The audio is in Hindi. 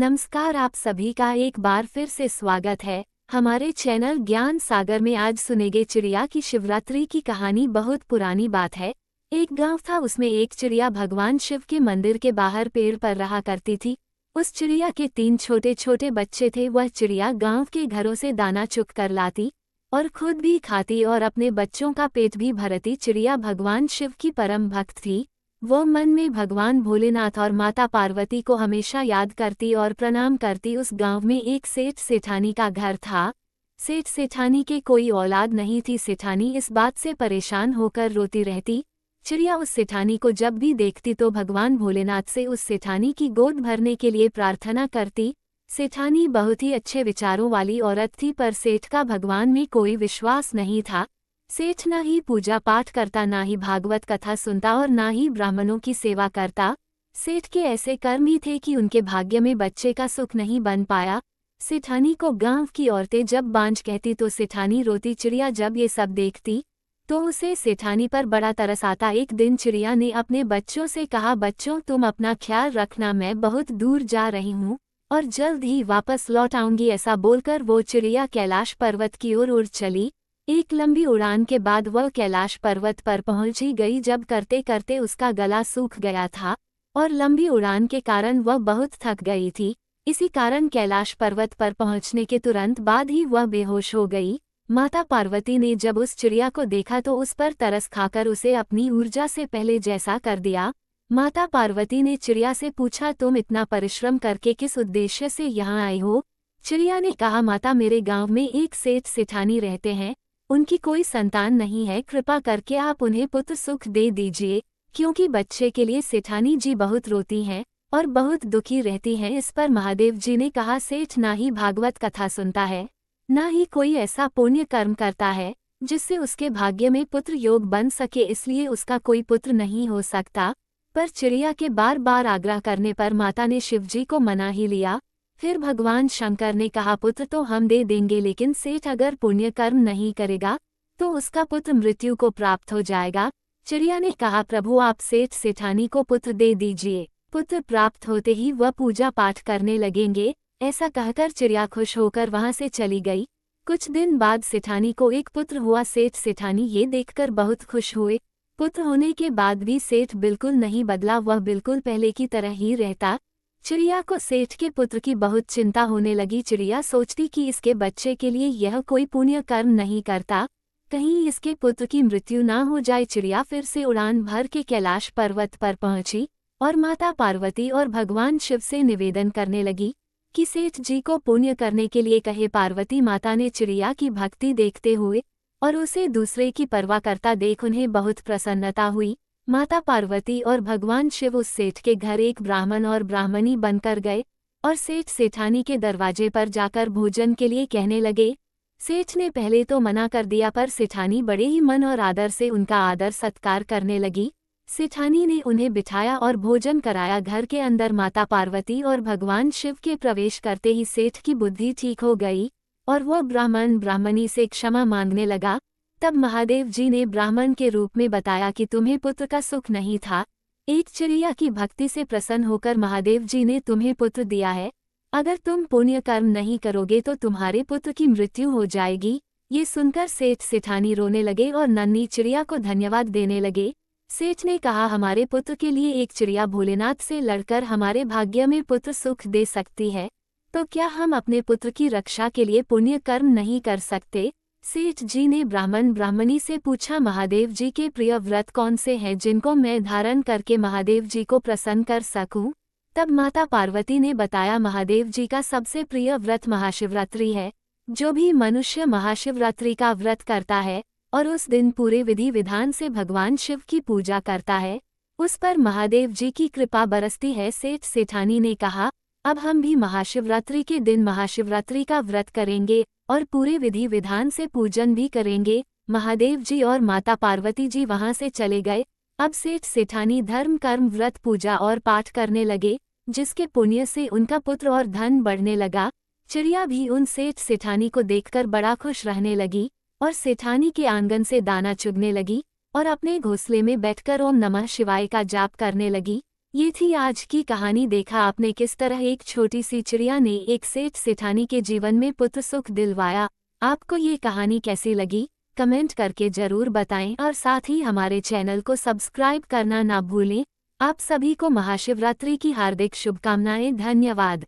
नमस्कार, आप सभी का एक बार फिर से स्वागत है हमारे चैनल ज्ञान सागर में। आज सुनेंगे चिड़िया की शिवरात्रि की कहानी। बहुत पुरानी बात है। एक गांव था, उसमें एक चिड़िया भगवान शिव के मंदिर के बाहर पेड़ पर रहा करती थी। उस चिड़िया के 3 छोटे छोटे बच्चे थे। वह चिड़िया गांव के घरों से दाना चुग कर लाती और खुद भी खाती और अपने बच्चों का पेट भी भरती। चिड़िया भगवान शिव की परम भक्त थी। वो मन में भगवान भोलेनाथ और माता पार्वती को हमेशा याद करती और प्रणाम करती। उस गांव में एक सेठ सेठानी का घर था। सेठ सेठानी के कोई औलाद नहीं थी। सेठानी इस बात से परेशान होकर रोती रहती। चिड़िया उस सेठानी को जब भी देखती तो भगवान भोलेनाथ से उस सेठानी की गोद भरने के लिए प्रार्थना करती। सेठानी बहुत ही अच्छे विचारों वाली औरत थी, पर सेठ का भगवान में कोई विश्वास नहीं था। सेठ न ही पूजा पाठ करता, ना ही भागवत कथा सुनता और ना ही ब्राह्मणों की सेवा करता। सेठ के ऐसे कर्म ही थे कि उनके भाग्य में बच्चे का सुख नहीं बन पाया। सेठानी को गांव की औरतें जब बांझ कहती तो सेठानी रोती। चिड़िया जब ये सब देखती तो उसे सेठानी पर बड़ा तरस आता। एक दिन चिड़िया ने अपने बच्चों से कहा, बच्चों तुम अपना ख्याल रखना, मैं बहुत दूर जा रही हूँ और जल्द ही वापस लौट आऊंगी। ऐसा बोलकर वो चिड़िया कैलाश पर्वत की ओर उड़ चली। एक लंबी उड़ान के बाद वह कैलाश पर्वत पर पहुंच ही गई। जब करते करते उसका गला सूख गया था और लंबी उड़ान के कारण वह बहुत थक गई थी। इसी कारण कैलाश पर्वत पर पहुंचने के तुरंत बाद ही वह बेहोश हो गई। माता पार्वती ने जब उस चिड़िया को देखा तो उस पर तरस खाकर उसे अपनी ऊर्जा से पहले जैसा कर दिया। माता पार्वती ने चिड़िया से पूछा, तुम इतना परिश्रम करके किस उद्देश्य से यहाँ आई हो? चिड़िया ने कहा, माता मेरे गाँव में एक सेठ सेठानी रहते हैं, उनकी कोई संतान नहीं है। कृपा करके आप उन्हें पुत्र सुख दे दीजिए, क्योंकि बच्चे के लिए सेठानी जी बहुत रोती हैं और बहुत दुखी रहती हैं। इस पर महादेव जी ने कहा, सेठ ना ही भागवत कथा सुनता है, ना ही कोई ऐसा पुण्य कर्म करता है जिससे उसके भाग्य में पुत्र योग बन सके, इसलिए उसका कोई पुत्र नहीं हो सकता। पर चिड़िया के बार बार आग्रह करने पर माता ने शिवजी को मना ही लिया। फिर भगवान शंकर ने कहा, पुत्र तो हम दे देंगे, लेकिन सेठ अगर पुण्य कर्म नहीं करेगा तो उसका पुत्र मृत्यु को प्राप्त हो जाएगा। चिड़िया ने कहा, प्रभु आप सेठ सेठानी को पुत्र दे दीजिए, पुत्र प्राप्त होते ही वह पूजा पाठ करने लगेंगे। ऐसा कहकर चिड़िया खुश होकर वहां से चली गई। कुछ दिन बाद सेठानी को एक पुत्र हुआ। सेठ सेठानी ये देखकर बहुत खुश हुए। पुत्र होने के बाद भी सेठ बिल्कुल नहीं बदला, वह बिल्कुल पहले की तरह ही रहता। चिड़िया को सेठ के पुत्र की बहुत चिंता होने लगी। चिड़िया सोचती कि इसके बच्चे के लिए यह कोई पुण्य कर्म नहीं करता, कहीं इसके पुत्र की मृत्यु ना हो जाए। चिड़िया फिर से उड़ान भर के कैलाश पर्वत पर पहुंची और माता पार्वती और भगवान शिव से निवेदन करने लगी कि सेठ जी को पुण्य करने के लिए कहे। पार्वती माता ने चिड़िया की भक्ति देखते हुए और उसे दूसरे की परवाह करता देख उन्हें बहुत प्रसन्नता हुई। माता पार्वती और भगवान शिव उस सेठ के घर एक ब्राह्मण और ब्राह्मणी बनकर गए और सेठ सेठानी के दरवाजे पर जाकर भोजन के लिए कहने लगे। सेठ ने पहले तो मना कर दिया, पर सेठानी बड़े ही मन और आदर से उनका आदर सत्कार करने लगी। सेठानी ने उन्हें बिठाया और भोजन कराया। घर के अंदर माता पार्वती और भगवान शिव के प्रवेश करते ही सेठ की बुद्धि ठीक हो गई और वह ब्राह्मण ब्राह्मणी से क्षमा मांगने लगा। तब महादेव जी ने ब्राह्मण के रूप में बताया कि तुम्हें पुत्र का सुख नहीं था। एक चिड़िया की भक्ति से प्रसन्न होकर महादेव जी ने तुम्हें पुत्र दिया है। अगर तुम पुण्य कर्म नहीं करोगे तो तुम्हारे पुत्र की मृत्यु हो जाएगी। ये सुनकर सेठ सेठानी रोने लगे और नन्ही चिड़िया को धन्यवाद देने लगे। सेठ ने कहा, हमारे पुत्र के लिए एक चिड़िया भोलेनाथ से लड़कर हमारे भाग्य में पुत्र सुख दे सकती है, तो क्या हम अपने पुत्र की रक्षा के लिए पुण्य कर्म नहीं कर सकते? सेठ जी ने ब्राह्मण ब्राह्मणी से पूछा, महादेव जी के प्रिय व्रत कौन से हैं जिनको मैं धारण करके महादेव जी को प्रसन्न कर सकूं? तब माता पार्वती ने बताया, महादेव जी का सबसे प्रिय व्रत महाशिवरात्रि है। जो भी मनुष्य महाशिवरात्रि का व्रत करता है और उस दिन पूरे विधि विधान से भगवान शिव की पूजा करता है, उस पर महादेव जी की कृपा बरसती है। सेठ सेठानी ने कहा, अब हम भी महाशिवरात्रि के दिन महाशिवरात्रि का व्रत करेंगे और पूरे विधि विधान से पूजन भी करेंगे। महादेव जी और माता पार्वती जी वहां से चले गए। अब सेठ सेठानी धर्म कर्म व्रत पूजा और पाठ करने लगे, जिसके पुण्य से उनका पुत्र और धन बढ़ने लगा। चिड़िया भी उन सेठ सेठानी को देखकर बड़ा खुश रहने लगी और सेठानी के आंगन से दाना चुगने लगी और अपने घोंसले में बैठकर ओम नमः शिवाय का जाप करने लगी। ये थी आज की कहानी। देखा आपने किस तरह एक छोटी सी चिड़िया ने एक सेठ सेठानी के जीवन में पुत्र सुख दिलवाया। आपको ये कहानी कैसी लगी कमेंट करके जरूर बताएं और साथ ही हमारे चैनल को सब्सक्राइब करना ना भूलें। आप सभी को महाशिवरात्रि की हार्दिक शुभकामनाएं। धन्यवाद।